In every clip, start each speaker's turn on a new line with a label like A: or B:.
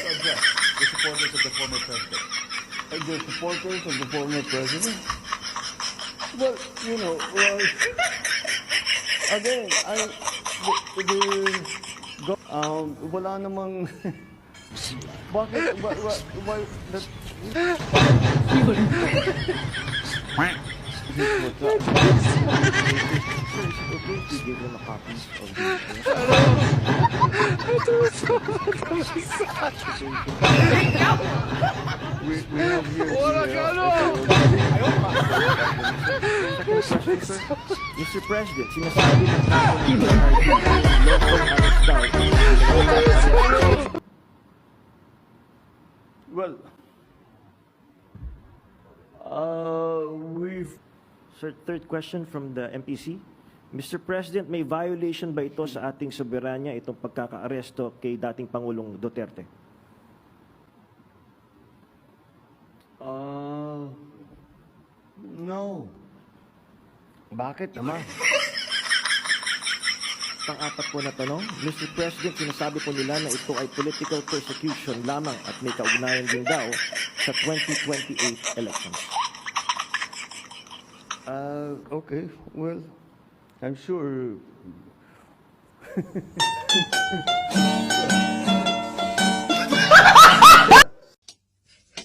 A: to address the supporters of the former president?
B: The supporters of the former president? Well, you know, well, again, wala namang, bakit, why, that, okay to give them a copy of we have here Mr. President, sinasabi ng well, we've... Sir, third question from the MPC. Mr. President, may violation ba ito sa ating soberanya, itong pagkaka-aresto kay dating Pangulong Duterte? No. Bakit naman? Pang-apat po na tanong, Mr. President, sinasabi po nila na ito ay political persecution lamang at may kaugnayan din daw sa 2028 elections. Okay, well, I'm sure...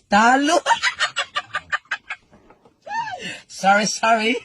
C: Talo! Sorry.